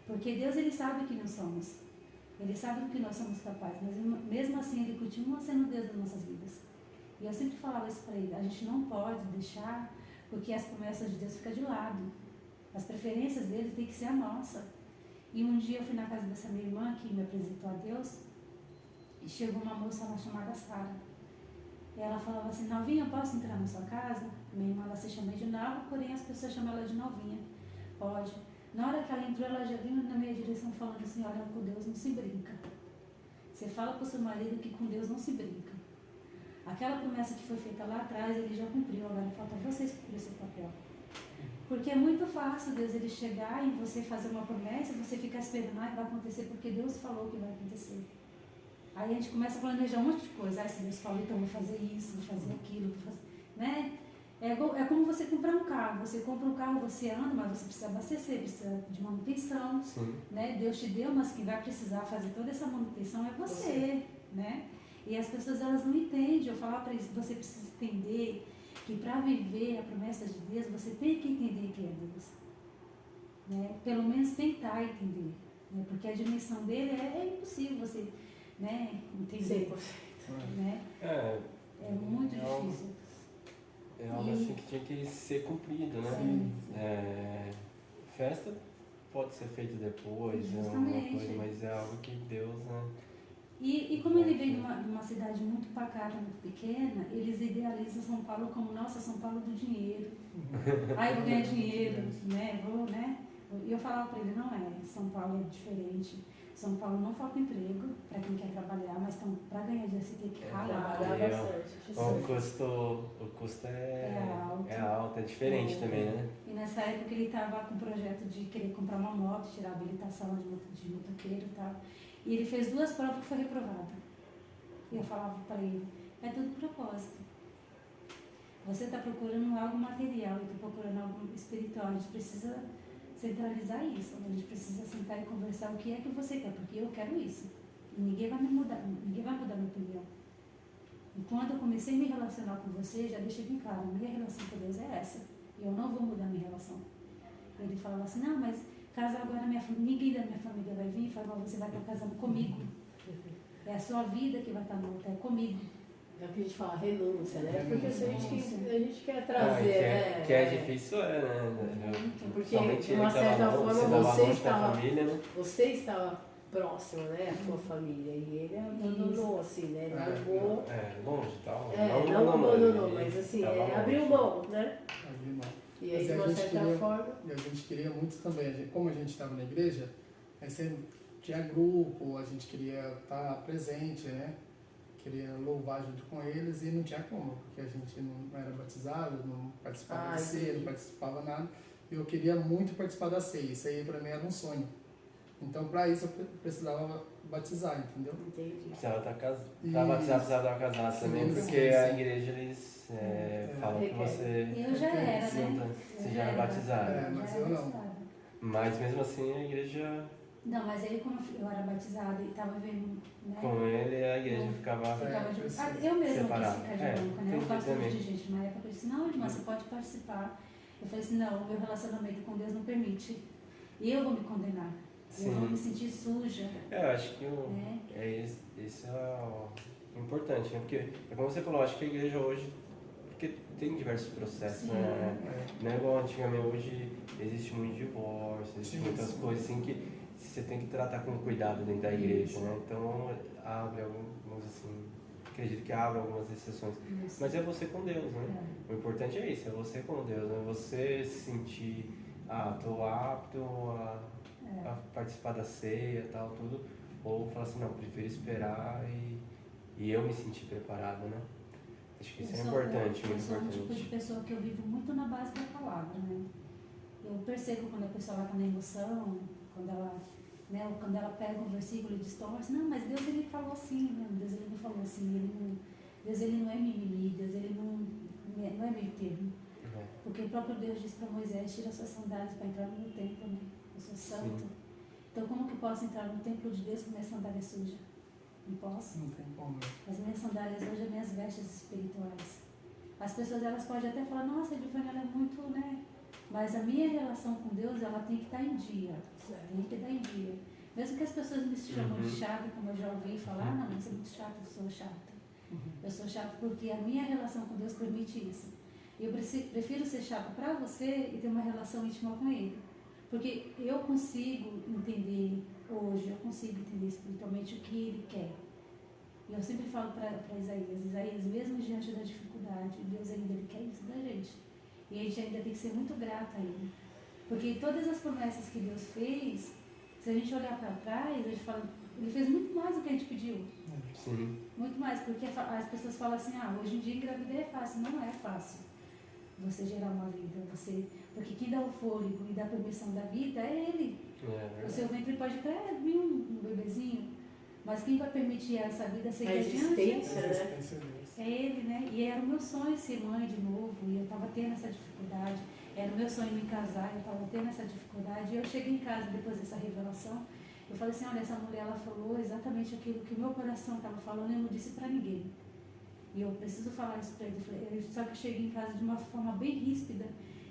Porque Deus, ele sabe o que nós somos. Ele sabe do que nós somos capazes, mas mesmo assim ele continua sendo Deus das nossas vidas. E eu sempre falava isso para ele, a gente não pode deixar, porque as promessas de Deus ficam de lado. As preferências dele tem que ser a nossa. E um dia eu fui na casa dessa minha irmã, que me apresentou a Deus, e chegou uma moça lá chamada Sara. E ela falava assim, Novinha, posso entrar na sua casa? Minha irmã, ela se chama de Nova, porém as pessoas chamam ela de Novinha. Pode. Na hora que ela entrou, ela já veio na minha direção falando assim, olha, com Deus não se brinca. Você fala para o seu marido que com Deus não se brinca. Aquela promessa que foi feita lá atrás, ele já cumpriu, agora falta vocês cumprir esse papel. Porque é muito fácil Deus ele chegar e você fazer uma promessa e você ficar esperando, vai acontecer porque Deus falou que vai acontecer. Aí a gente começa a planejar um monte de coisa. Se Deus falou, então vou fazer isso, vou fazer aquilo, vou fazer... né? É como você comprar um carro. Você compra um carro, você anda, mas você precisa abastecer, precisa de manutenção. Né? Deus te deu, mas quem vai precisar fazer toda essa manutenção é você. Né? E as pessoas elas não entendem. Eu falava para eles, você precisa entender que para viver a promessa de Deus, você tem que entender quem é Deus. Né? Pelo menos tentar entender. Né? Porque a dimensão dele é impossível você, né, entender. 100%. Né? É muito difícil. É algo assim que tinha que ser cumprido, né? Festa pode ser feita depois, é uma coisa, mas é algo que Deus, né? E como ele vem de uma cidade muito pacata, muito pequena, eles idealizam São Paulo como, nossa, São Paulo do dinheiro. Ah, eu vou ganhar dinheiro, né? E eu falava para ele, não é, São Paulo é diferente. São Paulo não falta emprego para quem quer trabalhar, mas para ganhar dinheiro você tem que ralar. O custo é alto, é diferente também, né? E nessa época ele estava com o projeto de querer comprar uma moto, tirar a habilitação de motoqueiro e tal. E ele fez 2 provas que foi reprovado. E eu falava para ele, é tudo propósito. Você está procurando algo material, eu estou procurando algo espiritual. A gente precisa centralizar isso. A gente precisa sentar e conversar o que é que você quer, porque eu quero isso. E ninguém vai me mudar, ninguém vai mudar minha opinião. E quando eu comecei a me relacionar com você, já deixei bem claro, a minha relação com Deus é essa. E eu não vou mudar minha relação. Ele falava assim, não, mas casar agora, ninguém da minha família vai vir e falar, você vai estar casando comigo. É a sua vida que vai estar no altar, é comigo. É o que a gente fala, renúncia, né? Porque se a gente quer trazer... que é difícil, né? Porque, de uma certa forma, você estava próximo, né? A sua família. E ele abandonou, assim, né? Ele largou... longe e tal. Não abandonou, mas assim, abriu mão, né? Abriu mão. E aí, de uma certa forma... E a gente queria muito também, como a gente estava na igreja, aí sempre tinha grupo, a gente queria estar presente, né? Queria louvar junto com eles e não tinha como, porque a gente não era batizado, não participava da ceia, não participava nada. E eu queria muito participar da ceia, isso aí para mim era um sonho. Então, para isso eu precisava batizar, entendeu? Entendi. Precisava estar casado, para batizar precisava estar casado também, porque a igreja eles falam que você... Eu já era, né? Você já era batizado. Mas eu não. Mas mesmo assim a igreja... Não, mas ele, como eu era batizada e estava vivendo, né? Com ele, a igreja ficava eu mesma separada. quis ficar de branco, né? Eu gosto de gente. Na época eu disse, não, irmã, você pode participar. Eu falei assim, não, o meu relacionamento com Deus não permite. E eu vou me condenar. Sim. Eu vou me sentir suja. Eu acho que isso é o importante, né? Porque, como você falou, acho que a igreja hoje, porque tem diversos processos, né? Não é igual antigamente, hoje existe muito divórcio, existe muitas coisas assim que você tem que tratar com cuidado dentro da igreja, né? Então, abre alguns, assim, acredito que abre algumas exceções. Isso. Mas é você com Deus, né? O importante é isso, é você com Deus, né? Você se sentir, tô apto a participar da ceia e tal, tudo. Ou falar assim, não, prefiro esperar e eu me sentir preparado, né? Acho que isso é importante, muito importante. Eu sou um tipo de pessoa que eu vivo muito na base da palavra, né? Eu percebo quando a pessoa está na emoção, quando ela pega um versículo e distorce, não, mas Deus ele falou assim, né? Deus ele não falou assim, Deus ele não é mimimi, Deus ele não é meio termo. Porque o próprio Deus disse para Moisés, tira suas sandálias para entrar no meu templo, né? Eu sou santo. Sim. Então como que eu posso entrar no templo de Deus com minha sandália suja? Não posso? Não tem como. As minhas sandálias hoje são minhas vestes espirituais. As pessoas elas podem até falar, nossa, a Edivânia ela é muito, né? Mas a minha relação com Deus, ela tem que estar em dia. Tem que estar em dia. Mesmo que as pessoas me chamam de chata, como eu já ouvi falar, não, você é muito chata, eu sou chata. Eu sou chata porque a minha relação com Deus permite isso. Eu prefiro ser chata para você e ter uma relação íntima com Ele. Porque eu consigo entender hoje, eu consigo entender espiritualmente o que Ele quer. E eu sempre falo para Isaías, mesmo diante da dificuldade, Deus ainda ele quer isso da gente. E a gente ainda tem que ser muito grata a Ele. Porque todas as promessas que Deus fez, se a gente olhar para trás, a gente fala, Ele fez muito mais do que a gente pediu. Sim. Muito mais, porque as pessoas falam assim, hoje em dia engravidar é fácil. Não é fácil você gerar uma vida. Porque quem dá o fôlego e dá a permissão da vida é Ele. O seu ventre pode até vir um bebezinho, mas quem vai permitir essa vida seguir adiante é Ele, né? E era o meu sonho ser mãe de novo, e eu estava tendo essa dificuldade. Era o meu sonho me casar, eu estava tendo essa dificuldade. E eu cheguei em casa depois dessa revelação, eu falei assim, olha, essa mulher ela falou exatamente aquilo que o meu coração estava falando e eu não disse para ninguém. E eu preciso falar isso para ele. Só que eu cheguei em casa de uma forma bem ríspida.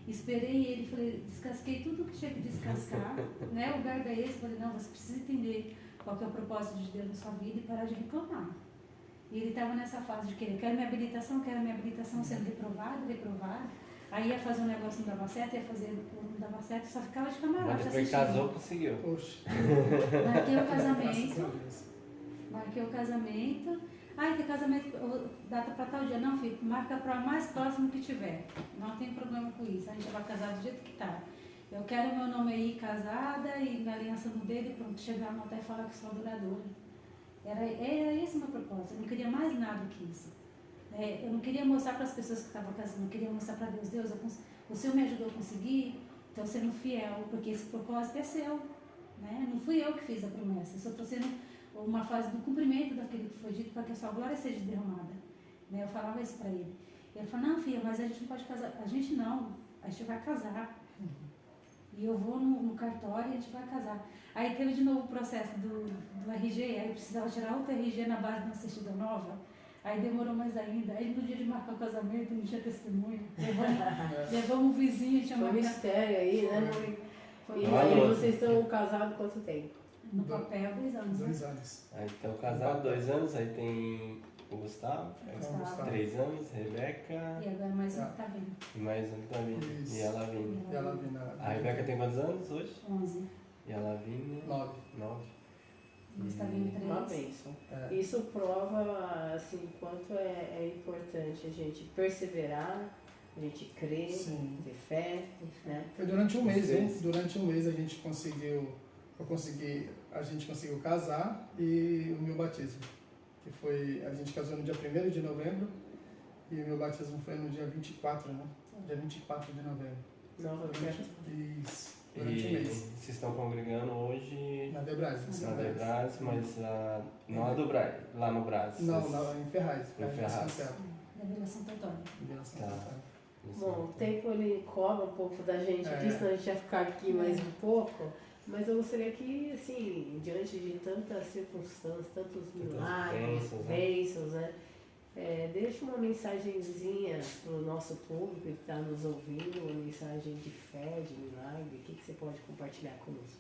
Esperei ele, falei, descasquei tudo que tinha que descascar, né? O verbo é esse. Falei, não, você precisa entender qual que é o propósito de Deus na sua vida e parar de reclamar. E ele estava nessa fase de querer, quero minha habilitação, sendo reprovado. Aí ia fazer um negócio não dava certo, ia fazer outro não dava certo, só ficava de camarada. Mas depois casou, conseguiu. Poxa. Marquei o casamento. Tem casamento, data para tal dia. Não, filho, marca para o mais próximo que tiver. Não tem problema com isso. A gente vai casar do jeito que tá. Eu quero meu nome aí casada e minha aliança no dedo e pronto, chegar no altar e falar que sou adoradora. Era esse o meu propósito. Eu não queria mais nada que isso. Eu não queria mostrar para as pessoas que estavam casando, eu queria mostrar para Deus, o Senhor me ajudou a conseguir, então sendo fiel, porque esse propósito é seu. Né? Não fui eu que fiz a promessa, eu só estou sendo uma fase do cumprimento daquilo que foi dito para que a sua glória seja derramada. Né? Eu falava isso para ele. Ele falou, não, filha, mas a gente não pode casar. A gente não, a gente vai casar. E eu vou no cartório e a gente vai casar. Aí teve de novo o processo do RG, aí precisava tirar outro RG na base de uma certidão nova. Aí demorou mais ainda. Aí no dia de marcar o casamento, não tinha testemunha. Levamos um vizinho, tinha Foi um mistério aí, né? Foi E aí vocês estão casados quanto tempo? No papel, 2 anos. 2 anos. Aí estão casados 2 anos, aí tem o Gustavo, Gustavo. 3 anos, Rebeca. E agora mais um que tá vindo. E mais um que tá vindo. Isso. E a Lavínia. E ela vindo. A Rebeca tem quantos anos hoje? 11. E a Lavínia? 9. 9. Está vindo 3. Uma bênção. É. Isso prova, assim, quanto é importante a gente perseverar, a gente crer, Sim. ter fé, né? Foi durante um mês, hein? Vocês? Durante um mês a gente conseguiu casar e o meu batismo. Que foi, a gente casou no dia 1º de novembro e o meu batismo foi no dia 24, né? Dia 24 de novembro. Nova oferta. Isso. Durante um E mês. vocês estão congregando hoje Na Debras. na Debras, mas não a do Braz, lá no Brás. Não, lá em Ferraz. Em Ferraz. Da Vila Santo Antônio. Tá. Bom, o tempo ele cobra um pouco da gente aqui, senão a gente ia ficar aqui mais um pouco. Mas eu gostaria que, assim, diante de tantas circunstâncias, tantos milagres, bênçãos, né? Deixa uma mensagenzinha para o nosso público que está nos ouvindo, uma mensagem de fé, de milagre. O que você pode compartilhar conosco?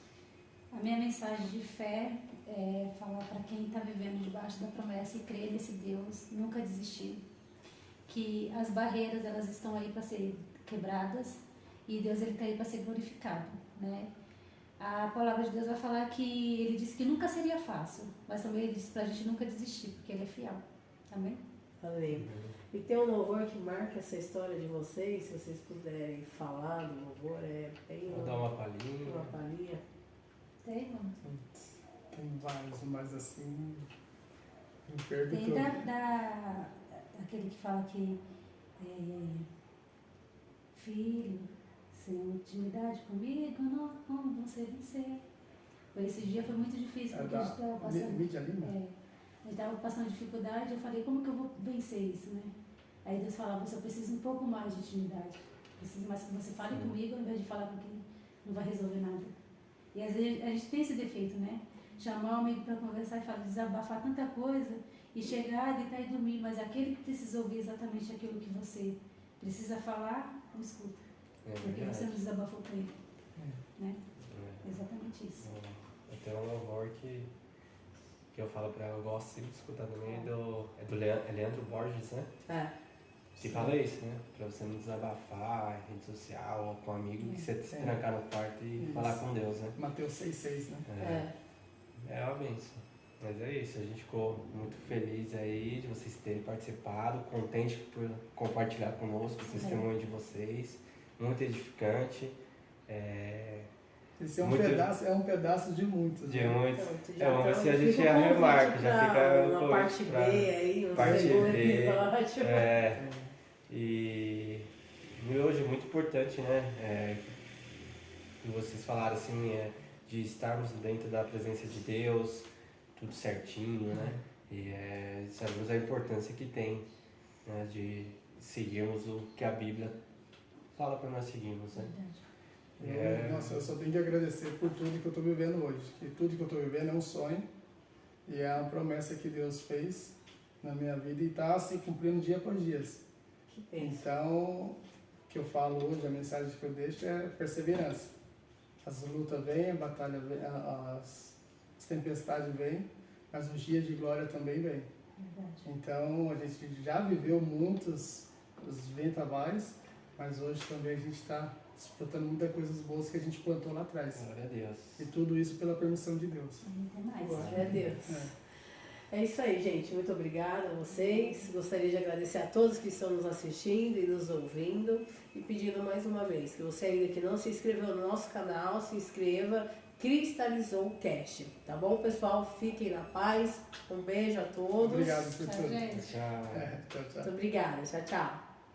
A minha mensagem de fé é falar para quem está vivendo debaixo da promessa e crer nesse Deus, nunca desistir. Que as barreiras elas estão aí para serem quebradas e Deus ele está aí para ser glorificado, né? A palavra de Deus vai falar que ele disse que nunca seria fácil, mas também ele disse para a gente nunca desistir, porque ele é fiel. Amém? Amém. E tem um louvor que marca essa história de vocês, se vocês puderem falar do louvor, bem Vou dar uma palhinha. uma palhinha. Tem, mano? Tem vários, mas assim. Me perdo Tem tudo. daquele que fala que filho, sem intimidade comigo, não como você vencer. Esse dia foi muito difícil, porque a gente estava passando. Mídia Lima? A gente estava passando dificuldade, eu falei, como que eu vou vencer isso, né? Aí Deus falava, você precisa um pouco mais de intimidade. Preciso mais que você fale comigo, ao invés de falar com quem não vai resolver nada. E às vezes a gente tem esse defeito, né? Chamar o amigo para conversar e falar, desabafar tanta coisa e chegar, deitar e dormir, mas aquele que precisa ouvir exatamente aquilo que você precisa falar, não escuta. Porque você não desabafou com ele. Né? Exatamente isso. Eu tenho um louvor que eu falo pra ela, eu gosto sempre de escutar também, é do Leandro Borges, né? Que fala isso, né? Pra você não desabafar em rede social ou com um amigo, que você se trancar no quarto e falar com Deus, né? Mateus 6,6, né? É uma bênção. Mas é isso, a gente ficou muito feliz aí de vocês terem participado, contente por compartilhar conosco o testemunho de vocês, muito edificante. Esse é um, muito, pedaço de muitos. De né? muitos. Então, Vamos ver se a gente já remarca, já fica uma parte B aí, um parte segundo B. episódio. E hoje é muito importante, né? Que vocês falaram assim, de estarmos dentro da presença de Deus, tudo certinho, né? E sabemos a importância que tem, né? De seguirmos o que a Bíblia fala para nós seguirmos, né? Nossa, eu só tenho que agradecer por tudo que eu estou vivendo hoje. Que tudo que eu estou vivendo é um sonho e é uma promessa que Deus fez na minha vida e está se cumprindo dia por dia. Que bênção. Então, o que eu falo hoje, a mensagem que eu deixo é perseverança. As lutas vêm, a batalha vem, as tempestades vêm, mas os dias de glória também vêm. Então, a gente já viveu muitos os vendavais, mas hoje também a gente está desfrutando muitas coisas boas que a gente plantou lá atrás. Glória a Deus. E tudo isso pela permissão de Deus. Tem mais. Glória a Deus. É isso aí, gente. Muito obrigada a vocês. Gostaria de agradecer a todos que estão nos assistindo e nos ouvindo. E pedindo mais uma vez que você ainda que não se inscreveu no nosso canal, se inscreva. Cristalizou o Cast. Tá bom, pessoal? Fiquem na paz. Um beijo a todos. Obrigado por Tchau, tudo. gente. Tchau. Tchau, tchau. Muito obrigada. Tchau, tchau.